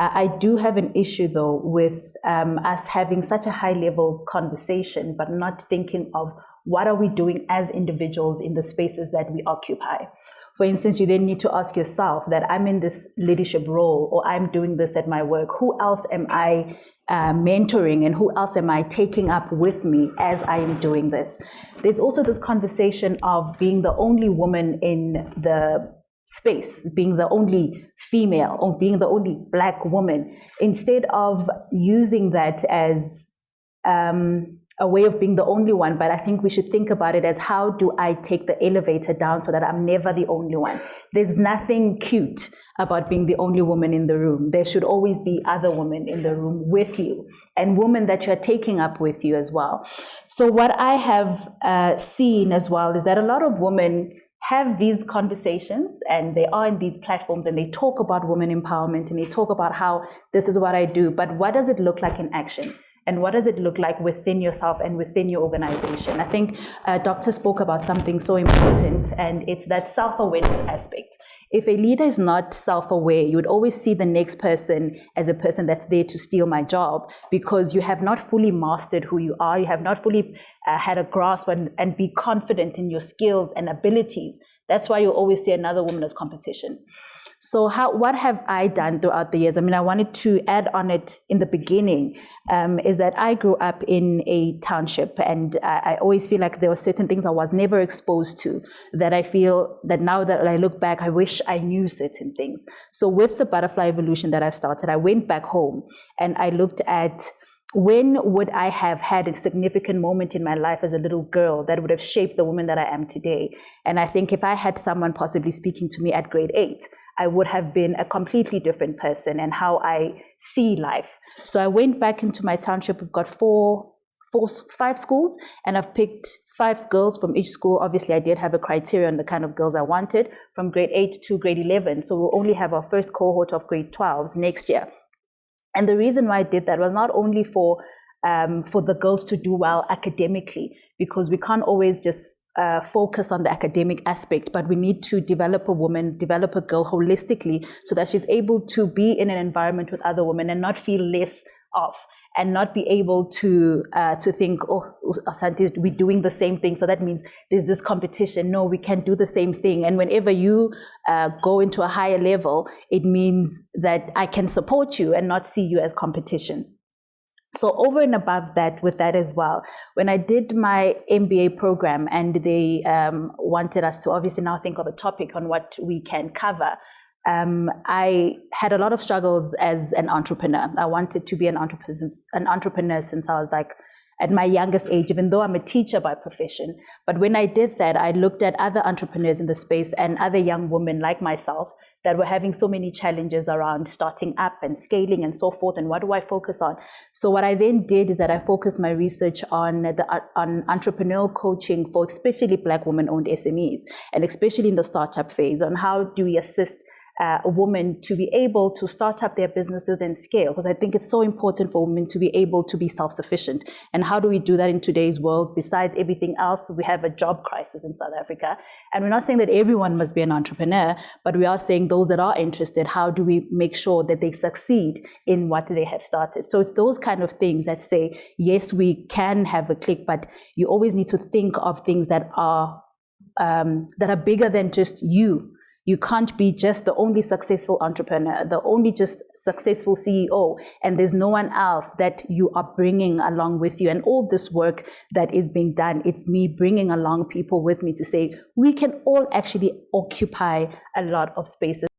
I do have an issue, though, with us having such a high-level conversation, but not thinking of what are we doing as individuals in the spaces that we occupy. For instance, you then need to ask yourself that I'm in this leadership role, or I'm doing this at my work. Who else am I mentoring, and who else am I taking up with me as I am doing this? There's also this conversation of being the only woman in the space, being the only female, or being the only Black woman, instead of using that as a way of being the only one. But I think we should think about it as, how do I take the elevator down so that I'm never the only one? There's nothing cute about being the only woman in the room. There should always be other women in the room with you, and women that you're taking up with you as well. So what I have seen as well is that a lot of women have these conversations, and they are in these platforms, and they talk about women empowerment, and they talk about how this is what I do, but what does it look like in action? And what does it look like within yourself and within your organization? I think Doctor spoke about something so important, and it's that self-awareness aspect. If a leader is not self-aware, you would always see the next person as a person that's there to steal my job, because you have not fully mastered who you are. You have not fully had a grasp and be confident in your skills and abilities. That's why you always see another woman as competition. So what have I done throughout the years? I mean, I wanted to add on it in the beginning, is that I grew up in a township, and I always feel like there were certain things I was never exposed to that I feel that now that I look back, I wish I knew certain things. So with the butterfly evolution that I've started, I went back home and I looked at, when would I have had a significant moment in my life as a little girl that would have shaped the woman that I am today? And I think if I had someone possibly speaking to me at grade 8, I would have been a completely different person and how I see life. So I went back into my township. We've got five schools, and I've picked 5 girls from each school. Obviously, I did have a criteria on the kind of girls I wanted from grade 8 to grade 11. So we'll only have our first cohort of grade 12s next year. And the reason why I did that was not only for the girls to do well academically, because we can't always just focus on the academic aspect, but we need to develop a woman, develop a girl holistically, so that she's able to be in an environment with other women and not feel less of, and not be able to think, oh, Asante, we're doing the same thing, so that means there's this competition. No, we can't do the same thing. And whenever you go into a higher level, it means that I can support you and not see you as competition. So over and above that, with that as well, when I did my MBA program, and they wanted us to obviously now think of a topic on what we can cover, I had a lot of struggles as an entrepreneur. I wanted to be an entrepreneur since I was like at my youngest age, even though I'm a teacher by profession. But when I did that, I looked at other entrepreneurs in the space and other young women like myself that were having so many challenges around starting up and scaling and so forth. And what do I focus on? So what I then did is that I focused my research on entrepreneurial coaching for especially Black women-owned SMEs, and especially in the startup phase, on how do we assist a woman to be able to start up their businesses and scale, because I think it's so important for women to be able to be self-sufficient. And how do we do that in today's world? Besides everything else, we have a job crisis in South Africa. And we're not saying that everyone must be an entrepreneur, but we are saying those that are interested, how do we make sure that they succeed in what they have started? So it's those kind of things that say, yes, we can have a click, but you always need to think of things that are bigger than just you. You can't be just the only successful entrepreneur, the only just successful CEO, and there's no one else that you are bringing along with you. And all this work that is being done, it's me bringing along people with me to say, we can all actually occupy a lot of spaces.